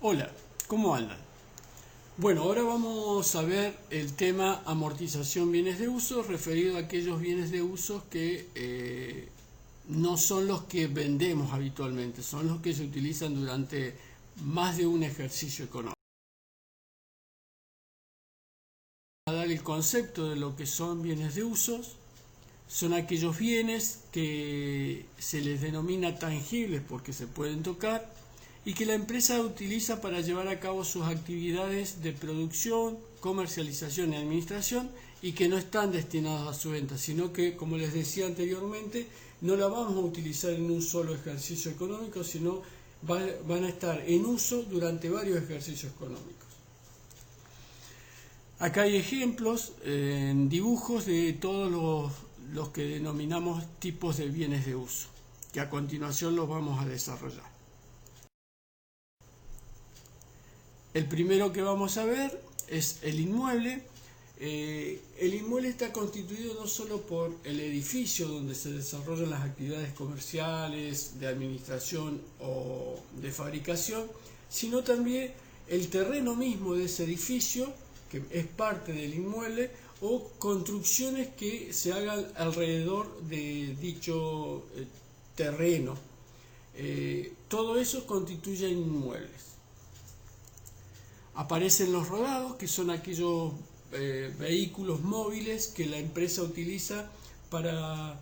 Hola, ¿cómo andan? Bueno, ahora vamos a ver el tema amortización bienes de uso referido a aquellos bienes de uso que no son los que vendemos habitualmente, son los que se utilizan durante más de un ejercicio económico. A dar el concepto de lo que son bienes de uso, son aquellos bienes que se les denomina tangibles porque se pueden tocar y que la empresa utiliza para llevar a cabo sus actividades de producción, comercialización y administración y que no están destinados a su venta, sino que, como les decía anteriormente, no la vamos a utilizar en un solo ejercicio económico, sino van a estar en uso durante varios ejercicios económicos. Acá hay ejemplos en dibujos de todos los que denominamos tipos de bienes de uso, que a continuación los vamos a desarrollar. El primero que vamos a ver es el inmueble. El inmueble está constituido no solo por el edificio donde se desarrollan las actividades comerciales, de administración o de fabricación, sino también el terreno mismo de ese edificio, que es parte del inmueble, o construcciones que se hagan alrededor de dicho terreno. Todo eso constituye inmuebles. Aparecen los rodados, que son aquellos vehículos móviles que la empresa utiliza para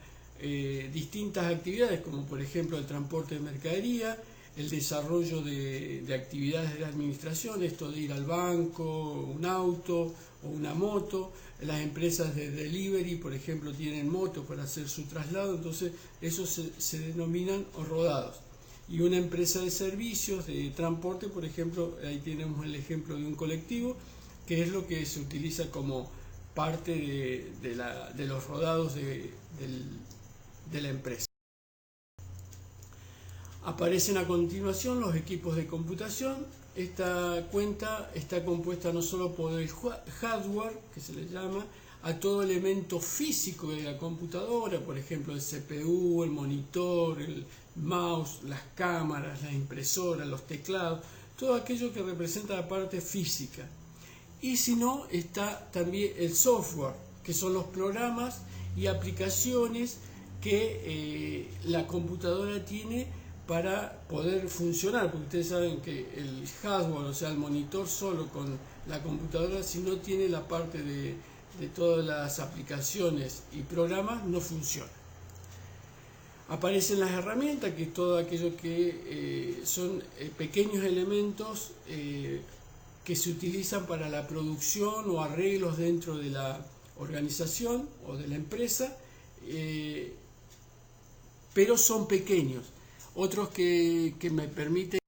distintas actividades, como por ejemplo el transporte de mercadería, el desarrollo de actividades de administración, esto de ir al banco, un auto o una moto. Las empresas de delivery, por ejemplo, tienen motos para hacer su traslado, entonces esos se denominan rodados. Y una empresa de servicios, de transporte, por ejemplo, ahí tenemos el ejemplo de un colectivo, que es lo que se utiliza como parte de los rodados de la empresa. Aparecen a continuación los equipos de computación. Esta cuenta está compuesta no solo por el hardware, que se le llama, a todo elemento físico de la computadora, por ejemplo el CPU, el monitor, el mouse, las cámaras, las impresoras, los teclados, todo aquello que representa la parte física. Y si no, está también el software, que son los programas y aplicaciones que la computadora tiene para poder funcionar, porque ustedes saben que el hardware, o sea el monitor solo con la computadora, si no tiene la parte de todas las aplicaciones y programas, no funciona. Aparecen las herramientas, que es todo aquello que son pequeños elementos que se utilizan para la producción o arreglos dentro de la organización o de la empresa, pero son pequeños. Otros que me permite,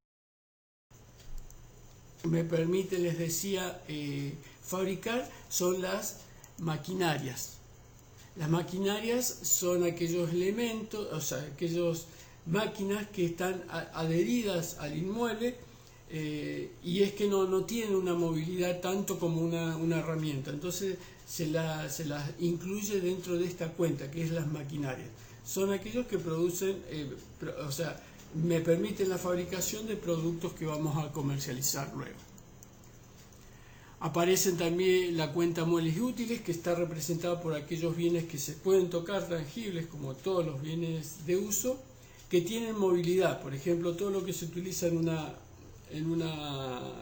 les decía, fabricar son las maquinarias. Las maquinarias son aquellos elementos, o sea, aquellas máquinas que están adheridas al inmueble y es que no tienen una movilidad tanto como una herramienta. Entonces se las incluye dentro de esta cuenta, que es las maquinarias. Son aquellos que producen, o sea, me permiten la fabricación de productos que vamos a comercializar luego. Aparecen también la cuenta muebles y útiles, que está representada por aquellos bienes que se pueden tocar, tangibles, como todos los bienes de uso, que tienen movilidad. Por ejemplo, todo lo que se utiliza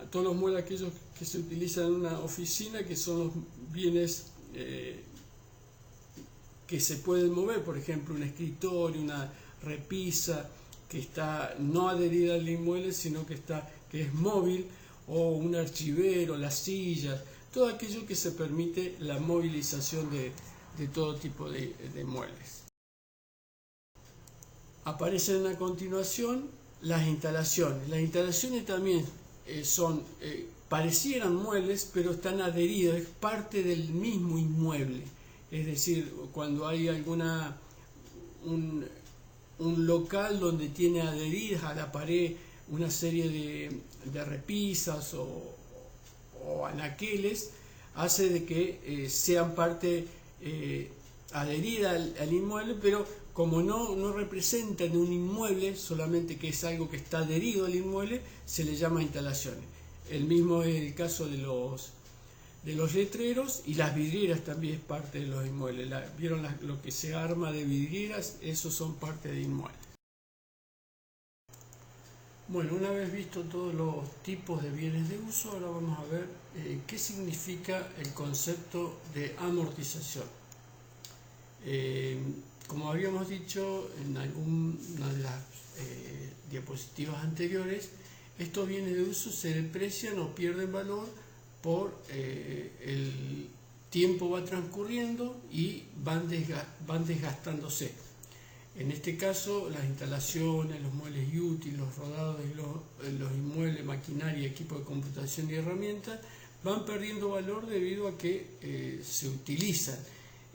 todos los muebles aquellos que se utilizan en una oficina, que son los bienes que se pueden mover, por ejemplo, un escritorio, una repisa, que está no adherida al inmueble, sino que es móvil, o un archivero, las sillas, todo aquello que se permite la movilización de todo tipo de muebles. Aparecen a continuación las instalaciones. Las instalaciones también parecieran muebles, pero están adheridas, es parte del mismo inmueble. Es decir, cuando hay un local donde tiene adheridas a la pared una serie de repisas o anaqueles, hace de que sean parte adherida al inmueble, pero como no representan un inmueble, solamente que es algo que está adherido al inmueble, se le llama instalaciones. El mismo es el caso de los letreros, y las vidrieras también es parte de los inmuebles. ¿Vieron lo que se arma de vidrieras? Esos son parte de inmuebles. Bueno, una vez visto todos los tipos de bienes de uso, ahora vamos a ver qué significa el concepto de amortización. Como habíamos dicho en alguna de las diapositivas anteriores, estos bienes de uso se deprecian o pierden valor por el tiempo va transcurriendo y van desgastándose. En este caso, las instalaciones, los muebles y útiles, los rodados de los inmuebles, maquinaria, equipo de computación y herramientas van perdiendo valor debido a que se utilizan.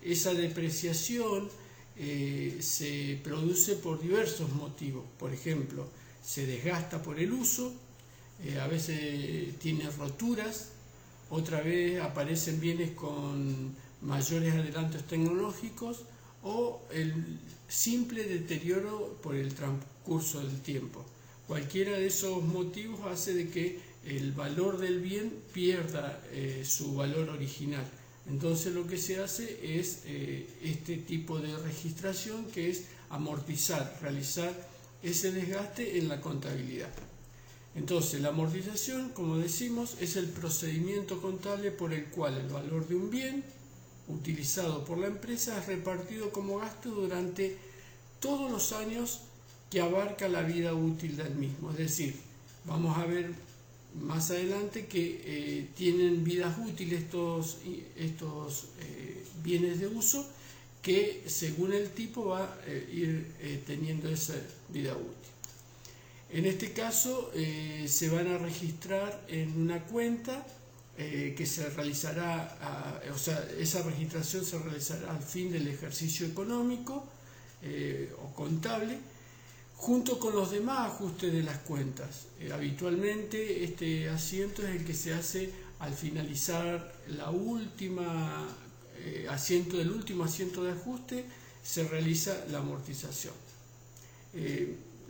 Esa depreciación se produce por diversos motivos. Por ejemplo, se desgasta por el uso, a veces tiene roturas, otra vez aparecen bienes con mayores adelantos tecnológicos o el simple deterioro por el transcurso del tiempo. Cualquiera de esos motivos hace de que el valor del bien pierda su valor original. Entonces lo que se hace es este tipo de registración, que es amortizar, realizar ese desgaste en la contabilidad. Entonces la amortización, como decimos, es el procedimiento contable por el cual el valor de un bien utilizado por la empresa es repartido como gasto durante todos los años que abarca la vida útil del mismo. Es decir, vamos a ver más adelante que tienen vidas útiles estos bienes de uso, que según el tipo va a ir teniendo esa vida útil. En este caso se van a registrar en una cuenta que se realizará, esa registración se realizará al fin del ejercicio económico o contable, junto con los demás ajustes de las cuentas. Habitualmente este asiento es el que se hace al finalizar la última asiento del último asiento de ajuste, se realiza la amortización.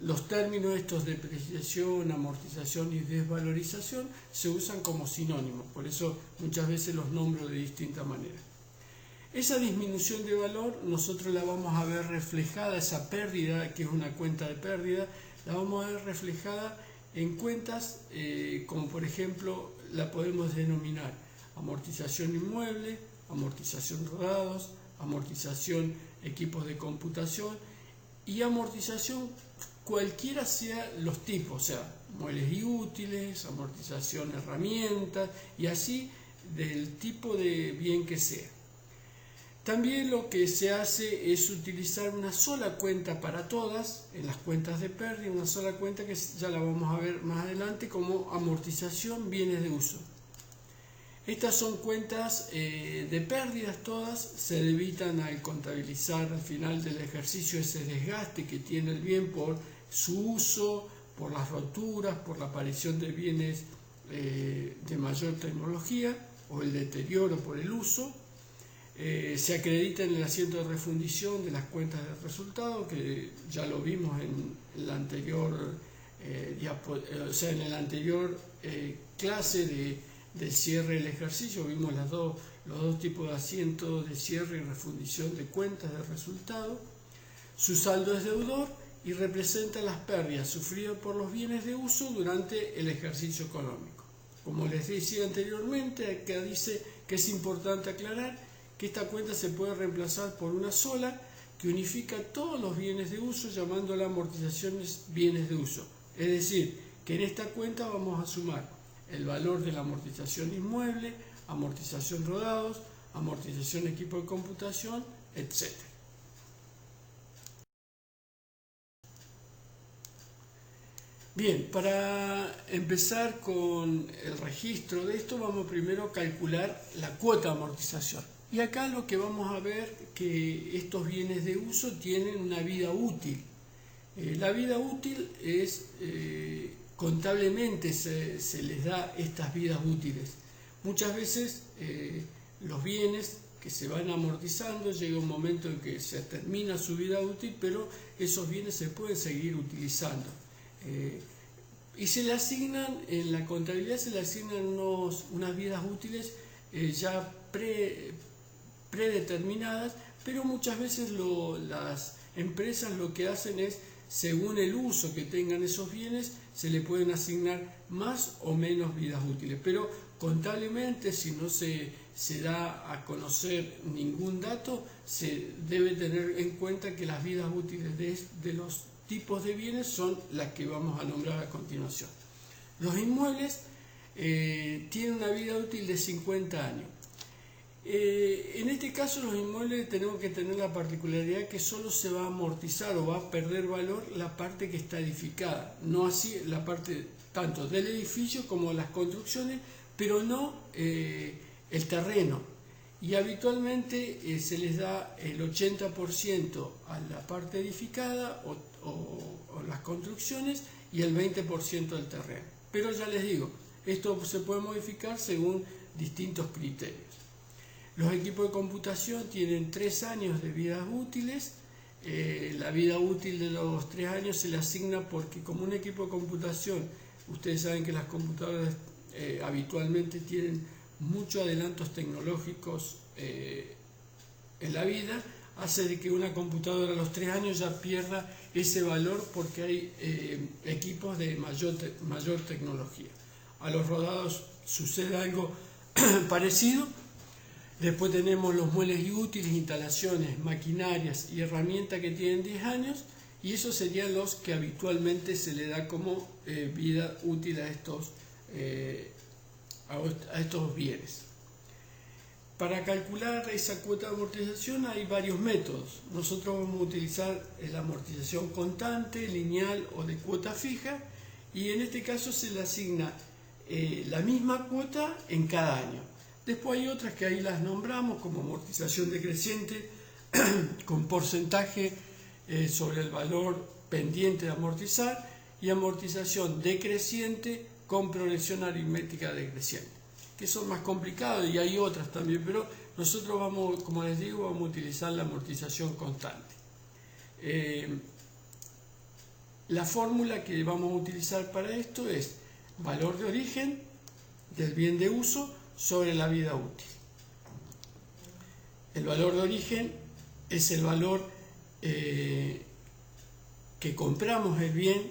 Los términos estos de depreciación, amortización y desvalorización se usan como sinónimos, por eso muchas veces los nombro de distinta manera. Esa disminución de valor nosotros la vamos a ver reflejada, esa pérdida, que es una cuenta de pérdida, la vamos a ver reflejada en cuentas como por ejemplo la podemos denominar amortización inmueble, amortización rodados, amortización equipos de computación y amortización cualquiera sea los tipos, o sea, muebles y útiles, amortización herramientas y así del tipo de bien que sea. También lo que se hace es utilizar una sola cuenta para todas, en las cuentas de pérdida, una sola cuenta que ya la vamos a ver más adelante como amortización bienes de uso. Estas son cuentas de pérdidas todas, se debitan al contabilizar al final del ejercicio ese desgaste que tiene el bien por su uso, por las roturas, por la aparición de bienes de mayor tecnología o el deterioro por el uso. Se acredita en el asiento de refundición de las cuentas de resultado, que ya lo vimos en la anterior, en el anterior clase del cierre del ejercicio. Vimos los dos tipos de asientos de cierre y refundición de cuentas de resultado. Su saldo es deudor y representa las pérdidas sufridas por los bienes de uso durante el ejercicio económico. Como les decía anteriormente, acá dice que es importante aclarar que esta cuenta se puede reemplazar por una sola que unifica todos los bienes de uso, llamándola amortizaciones bienes de uso. Es decir, que en esta cuenta vamos a sumar el valor de la amortización inmueble, amortización rodados, amortización equipo de computación, etc. Bien, para empezar con el registro de esto, vamos primero a calcular la cuota de amortización. Y acá lo que vamos a ver que estos bienes de uso tienen una vida útil. La vida útil es, contablemente se les da estas vidas útiles. Muchas veces los bienes que se van amortizando, llega un momento en que se termina su vida útil, pero esos bienes se pueden seguir utilizando. Y se le asignan, en la contabilidad se le asignan unas vidas útiles ya predeterminadas, pero muchas veces las empresas lo que hacen es, según el uso que tengan esos bienes, se le pueden asignar más o menos vidas útiles. Pero contablemente, si no se da a conocer ningún dato, se debe tener en cuenta que las vidas útiles de los tipos de bienes son las que vamos a nombrar a continuación. Los inmuebles tienen una vida útil de 50 años. En este caso, los inmuebles tenemos que tener la particularidad que solo se va a amortizar o va a perder valor la parte que está edificada, no así la parte tanto del edificio como las construcciones, pero no el terreno. Y habitualmente se les da el 80% a la parte edificada o las construcciones y el 20% del terreno. Pero ya les digo, esto se puede modificar según distintos criterios. Los equipos de computación tienen 3 años de vidas útiles. La vida útil de los 3 años se le asigna porque, como un equipo de computación, ustedes saben que las computadoras habitualmente tienen muchos adelantos tecnológicos en la vida, hace de que una computadora a los 3 años ya pierda ese valor porque hay equipos de mayor tecnología. A los rodados sucede algo parecido. Después tenemos los muebles y útiles, instalaciones, maquinarias y herramientas que tienen 10 años, y esos serían los que habitualmente se le da como vida útil a estos bienes. Para calcular esa cuota de amortización hay varios métodos. Nosotros vamos a utilizar la amortización constante, lineal o de cuota fija, y en este caso se le asigna la misma cuota en cada año. Después hay otras que ahí las nombramos, como amortización decreciente con porcentaje sobre el valor pendiente de amortizar, y amortización decreciente con progresión aritmética decreciente, que son más complicados, y hay otras también, pero nosotros vamos, como les digo, vamos a utilizar la amortización constante. La fórmula que vamos a utilizar para esto es valor de origen del bien de uso sobre la vida útil. El valor de origen es el valor que compramos el bien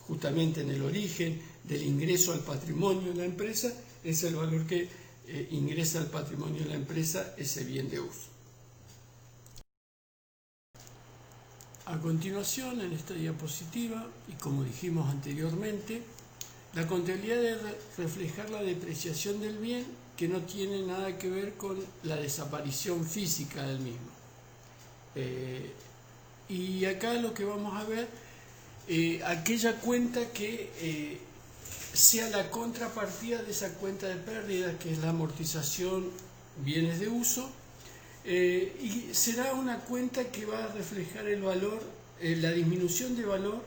justamente en el origen del ingreso al patrimonio de la empresa, es el valor que ingresa al patrimonio de la empresa ese bien de uso. A continuación, en esta diapositiva, y como dijimos anteriormente, la contabilidad debe reflejar la depreciación del bien, que no tiene nada que ver con la desaparición física del mismo. Y acá lo que vamos a ver, aquella cuenta que sea la contrapartida de esa cuenta de pérdida, que es la amortización bienes de uso, y será una cuenta que va a reflejar el valor, la disminución de valor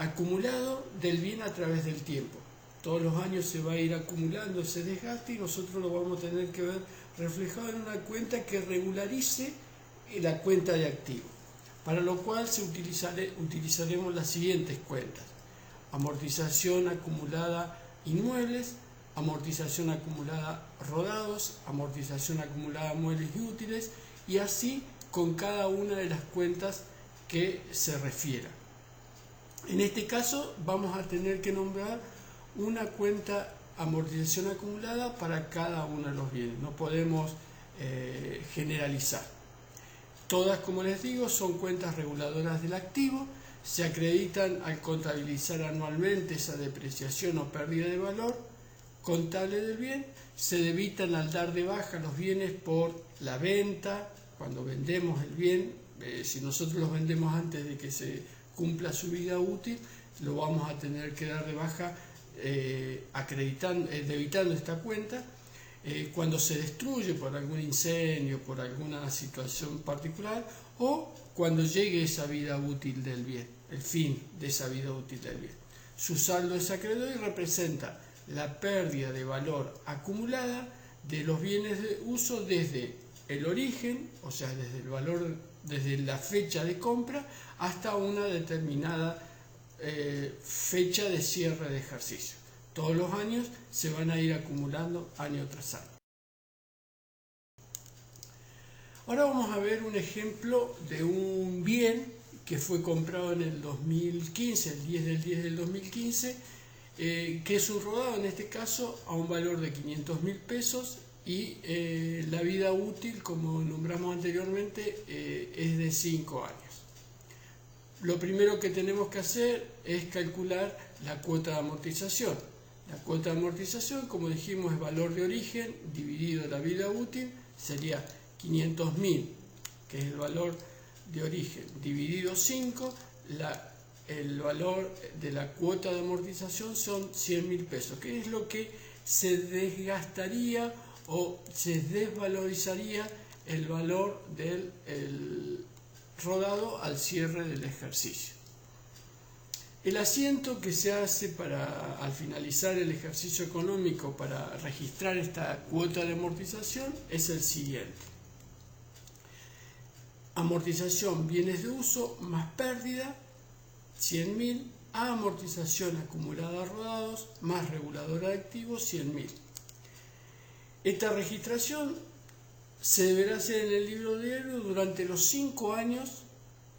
acumulado del bien a través del tiempo. Todos los años se va a ir acumulando ese desgaste y nosotros lo vamos a tener que ver reflejado en una cuenta que regularice la cuenta de activo, para lo cual utilizaremos las siguientes cuentas: amortización acumulada inmuebles, amortización acumulada rodados, amortización acumulada muebles y útiles, y así con cada una de las cuentas que se refiera. En este caso vamos a tener que nombrar una cuenta amortización acumulada para cada uno de los bienes, no podemos generalizar. Todas, como les digo, son cuentas reguladoras del activo, se acreditan al contabilizar anualmente esa depreciación o pérdida de valor contable del bien, se debitan al dar de baja los bienes por la venta, cuando vendemos el bien, si nosotros los vendemos antes de que se cumpla su vida útil, lo vamos a tener que dar de baja debitando esta cuenta. Cuando se destruye por algún incendio, por alguna situación particular, o cuando llegue esa vida útil del bien, el fin de esa vida útil del bien. Su saldo es acreedor y representa la pérdida de valor acumulada de los bienes de uso desde el origen, o sea, desde el valor, desde la fecha de compra hasta una determinada fecha de cierre de ejercicio. Todos los años se van a ir acumulando año tras año. Ahora vamos a ver un ejemplo de un bien que fue comprado en el 2015, el 10 del 10 del 2015, que es un rodado en este caso a un valor de 500.000 pesos y la vida útil, como nombramos anteriormente, es de 5 años. Lo primero que tenemos que hacer es calcular la cuota de amortización. La cuota de amortización, como dijimos, es valor de origen dividido la vida útil, sería 500.000, que es el valor de origen, dividido 5, el valor de la cuota de amortización son 100.000 pesos, que es lo que se desgastaría o se desvalorizaría el valor del rodado al cierre del ejercicio. El asiento que se hace al finalizar el ejercicio económico para registrar esta cuota de amortización es el siguiente. Amortización bienes de uso más pérdida, 100.000, a amortización acumulada a rodados más reguladora de activos, 100.000. Esta registración se deberá hacer en el libro diario durante los 5 años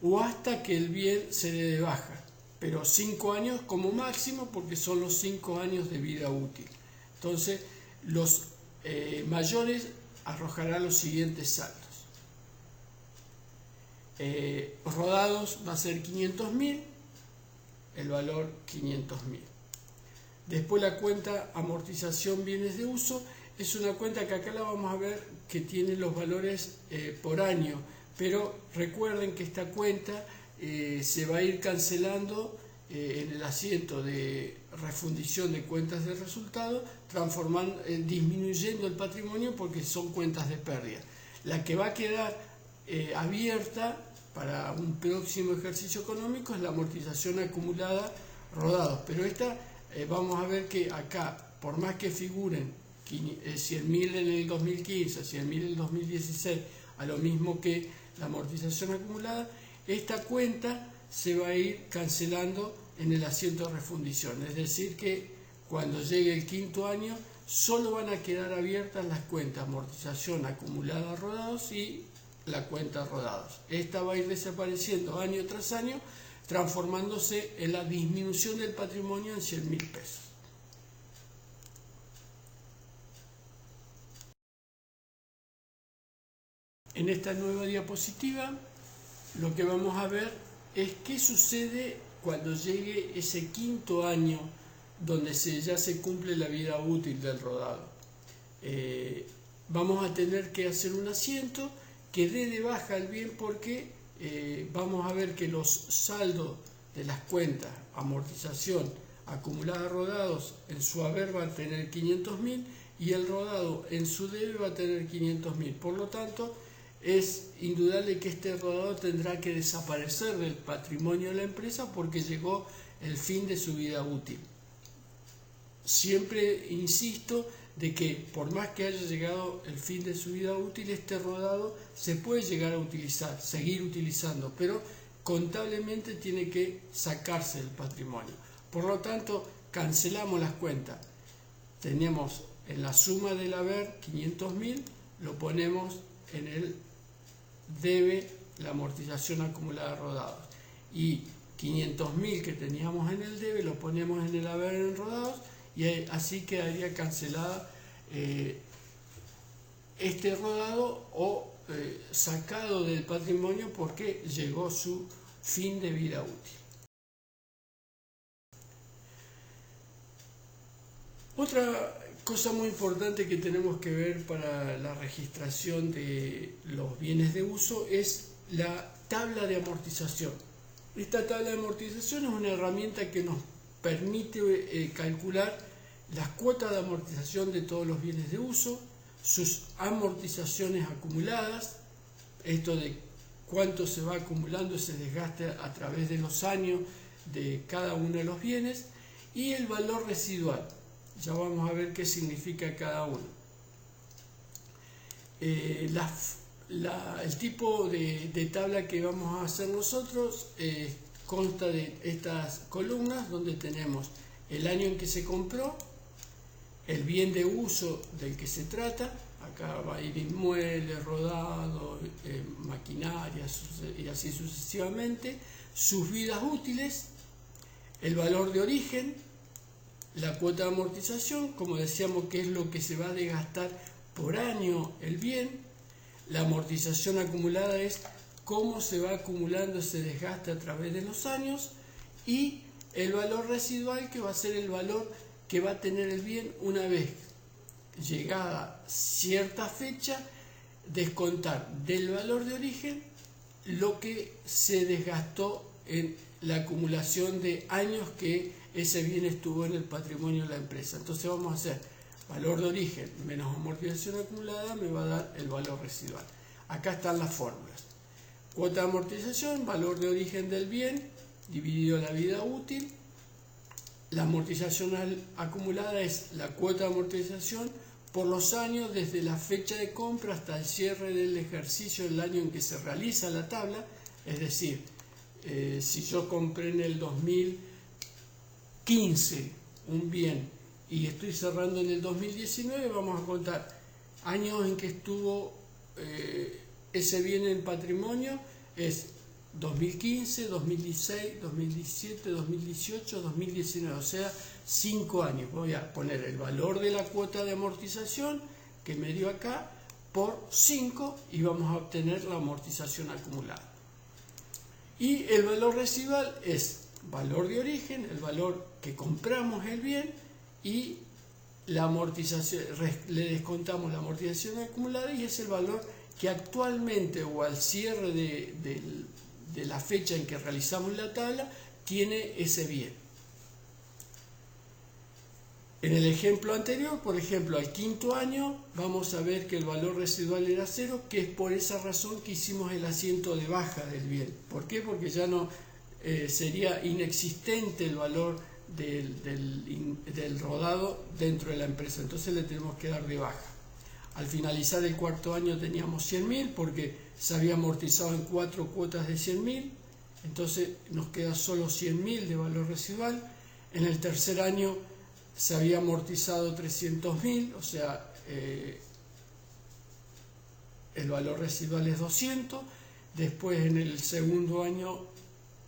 o hasta que el bien se dé de baja, pero 5 años como máximo porque son los 5 años de vida útil. Entonces, los mayores arrojarán los siguientes saltos. Rodados va a ser 500.000, el valor 500.000. Después la cuenta amortización bienes de uso es una cuenta que acá la vamos a ver que tiene los valores por año, pero recuerden que esta cuenta se va a ir cancelando en el asiento de refundición de cuentas de resultado, disminuyendo el patrimonio porque son cuentas de pérdida. La que va a quedar abierta para un próximo ejercicio económico es la amortización acumulada rodados, pero esta vamos a ver que acá, por más que figuren 100.000 en el 2015, 100.000 en el 2016, a lo mismo que la amortización acumulada, esta cuenta se va a ir cancelando en el asiento de refundición, es decir que cuando llegue el 5.º año solo van a quedar abiertas las cuentas amortización acumulada rodados y la cuenta rodados. Esta va a ir desapareciendo año tras año, transformándose en la disminución del patrimonio en 100.000 pesos. En esta nueva diapositiva lo que vamos a ver es qué sucede cuando llegue ese 5.º año donde ya se cumple la vida útil del rodado. Vamos a tener que hacer un asiento que dé de baja el bien porque vamos a ver que los saldos de las cuentas, amortización, acumulada rodados, en su haber va a tener 500.000 y el rodado en su debe va a tener 500.000. Por lo tanto, es indudable que este rodado tendrá que desaparecer del patrimonio de la empresa porque llegó el fin de su vida útil. Siempre insisto de que por más que haya llegado el fin de su vida útil, este rodado se puede llegar a utilizar, seguir utilizando, pero contablemente tiene que sacarse del patrimonio. Por lo tanto, cancelamos las cuentas. Tenemos en la suma del haber 500.000, lo ponemos en el debe la amortización acumulada rodados y 500.000 que teníamos en el debe lo ponemos en el haber en rodados y así quedaría cancelada este rodado o sacado del patrimonio porque llegó su fin de vida útil. Otra cosa muy importante que tenemos que ver para la registración de los bienes de uso es la tabla de amortización. Esta tabla de amortización es una herramienta que nos permite calcular las cuotas de amortización de todos los bienes de uso, sus amortizaciones acumuladas, esto de cuánto se va acumulando ese desgaste a través de los años de cada uno de los bienes, y el valor residual. Ya vamos a ver qué significa cada uno. el tipo de tabla que vamos a hacer nosotros consta de estas columnas donde tenemos el año en que se compró, el bien de uso del que se trata, acá va a ir inmuebles, rodados, maquinarias y así sucesivamente, sus vidas útiles, el valor de origen, la cuota de amortización, como decíamos que es lo que se va a desgastar por año el bien, la amortización acumulada es cómo se va acumulando ese desgaste a través de los años, y el valor residual, que va a ser el valor que va a tener el bien una vez llegada cierta fecha, descontar del valor de origen lo que se desgastó en la acumulación de años que ese bien estuvo en el patrimonio de la empresa. Entonces vamos a hacer valor de origen menos amortización acumulada, me va a dar el valor residual. Acá están las fórmulas. Cuota de amortización, valor de origen del bien, dividido la vida útil. La amortización acumulada es la cuota de amortización por los años desde la fecha de compra hasta el cierre del ejercicio, el año en que se realiza la tabla. Es decir, si yo compré en el 2015 un bien y estoy cerrando en el 2019, vamos a contar años en que estuvo ese bien en patrimonio, es 2015, 2016, 2017, 2018, 2019, o sea, 5 años. Voy a poner el valor de la cuota de amortización que me dio acá por 5 y vamos a obtener la amortización acumulada. Y el valor residual es valor de origen, el valor que compramos el bien, y la amortización, le descontamos la amortización acumulada, y es el valor que actualmente o al cierre de la fecha en que realizamos la tabla tiene ese bien. En el ejemplo anterior, por ejemplo, al quinto año, vamos a ver que el valor residual era 0, que es por esa razón que hicimos el asiento de baja del bien. ¿Por qué? Porque ya no sería inexistente el valor del rodado dentro de la empresa, entonces le tenemos que dar de baja. Al finalizar el cuarto año teníamos 100.000 porque se había amortizado en 4 cuotas de 100.000, entonces nos queda solo 100.000 de valor residual. En el tercer año se había amortizado 300.000, o sea, el valor residual es 200. Después en el segundo año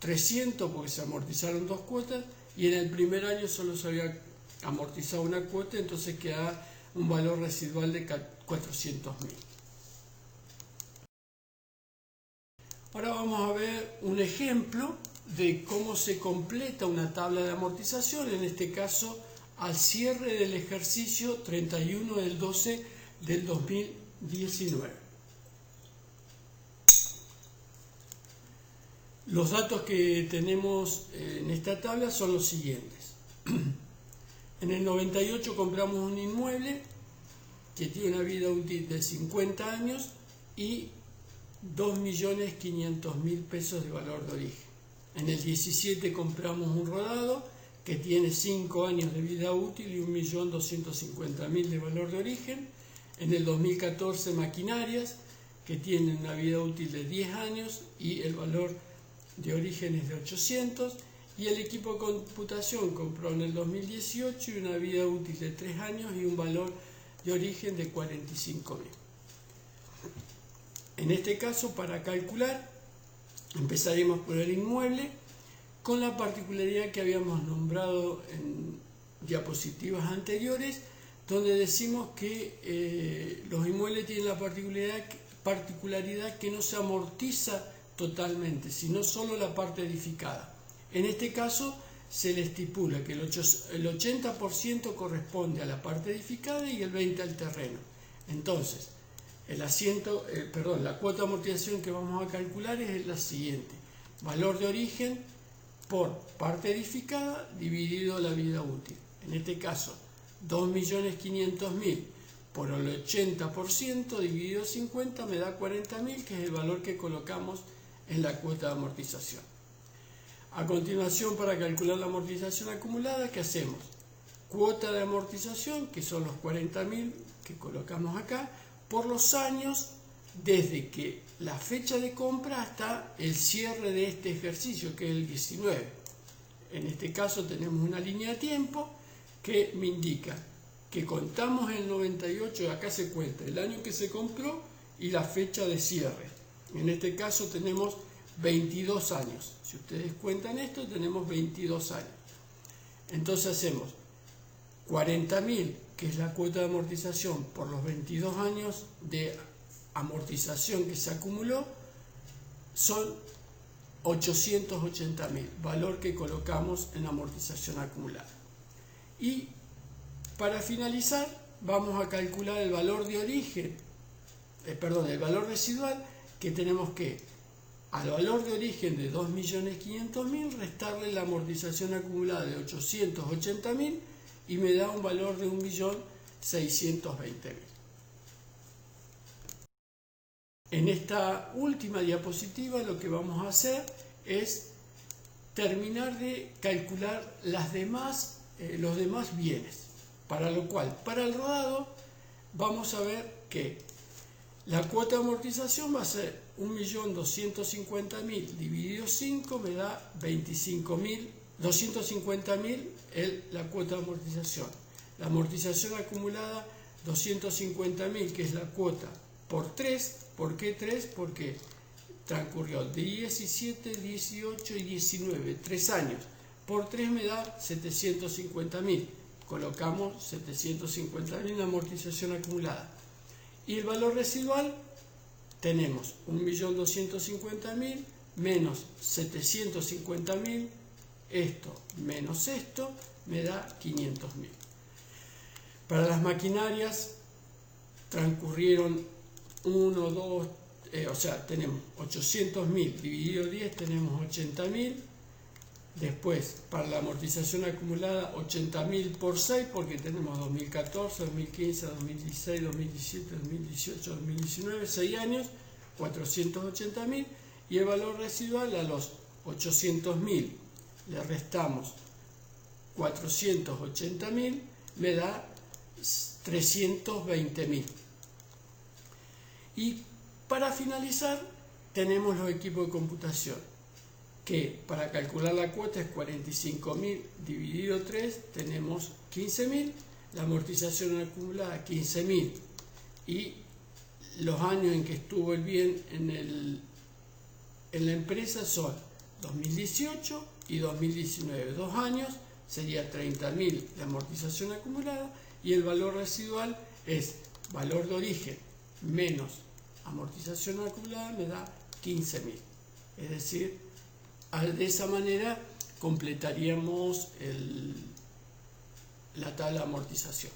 300 porque se amortizaron 2 cuotas, y en el primer año solo se había amortizado una cuota, entonces queda un valor residual de 400.000. Ahora vamos a ver un ejemplo de cómo se completa una tabla de amortización, en este caso al cierre del ejercicio 31 del 12 del 2019. Los datos que tenemos en esta tabla son los siguientes. En el 98 compramos un inmueble que tiene una vida útil de 50 años y 2.500.000 pesos de valor de origen. En el 17 compramos un rodado que tiene 5 años de vida útil y 1.250.000 de valor de origen. En el 2014 maquinarias que tienen una vida útil de 10 años y el valor de origen es de 800. Y el equipo de computación compró en el 2018 y una vida útil de 3 años y un valor de origen de 45.000. En este caso, para calcular, empezaremos por el inmueble, con la particularidad que habíamos nombrado en diapositivas anteriores, donde decimos que los inmuebles tienen la particularidad que no se amortiza totalmente, sino solo la parte edificada. En este caso se le estipula que el 80% corresponde a la parte edificada y el 20% al terreno. Entonces, la cuota de amortización que vamos a calcular es la siguiente: valor de origen por parte edificada dividido la vida útil. En este caso, 2.500.000 por el 80% dividido 50 me da 40.000, que es el valor que colocamos en la cuota de amortización. A continuación, para calcular la amortización acumulada, ¿qué hacemos? Cuota de amortización, que son los 40.000 que colocamos acá, por los años desde que la fecha de compra hasta el cierre de este ejercicio, que es el 19. En este caso tenemos una línea de tiempo que me indica que contamos el 98, acá se cuenta el año que se compró y la fecha de cierre. En este caso tenemos 22 años. Si ustedes cuentan esto, tenemos 22 años. Entonces hacemos 40.000, que es la cuota de amortización por los 22 años de amortización que se acumuló, son 880.000, valor que colocamos en amortización acumulada. Y para finalizar, vamos a calcular el valor de origen, el valor residual, que tenemos que, al valor de origen de 2.500.000, restarle la amortización acumulada de 880.000 y me da un valor de 1.620.000. En esta última diapositiva lo que vamos a hacer es terminar de calcular los demás bienes, para lo cual, para el rodado, vamos a ver que la cuota de amortización va a ser 1.250.000 dividido 5 me da 250.000 la cuota de amortización. La amortización acumulada 250.000, que es la cuota por 3. ¿Por qué 3? Porque transcurrió 17, 18 y 19, 3 años. Por 3 me da 750.000. Colocamos 750.000 en amortización acumulada. Y el valor residual tenemos 1.250.000 menos 750.000, esto menos esto me da 500.000. Para las maquinarias transcurrieron 1, 2, o sea, tenemos 800.000 dividido 10, tenemos 80.000. Después, para la amortización acumulada, 80.000 por 6, porque tenemos 2014, 2015, 2016, 2017, 2018, 2019, 6 años, 480.000. Y el valor residual, a los 800.000 le restamos 480.000, me da 320.000. Y para finalizar, tenemos los equipos de computación, que para calcular la cuota es 45.000 dividido 3, tenemos 15.000, la amortización acumulada 15.000, y los años en que estuvo el bien en la empresa son 2018 y 2019, 2 años, sería 30.000 la amortización acumulada, y el valor residual es valor de origen menos amortización acumulada, me da 15.000. Es decir, de esa manera completaríamos la tabla de amortización.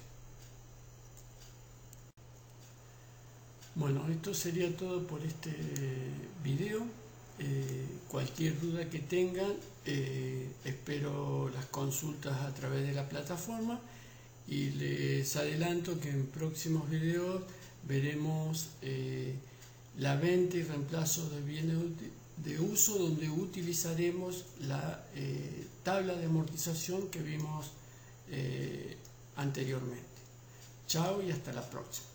Bueno, esto sería todo por este video. Cualquier duda que tengan, espero las consultas a través de la plataforma, y les adelanto que en próximos videos veremos la venta y reemplazo de bienes de uso, donde utilizaremos la tabla de amortización que vimos anteriormente. Chao y hasta la próxima.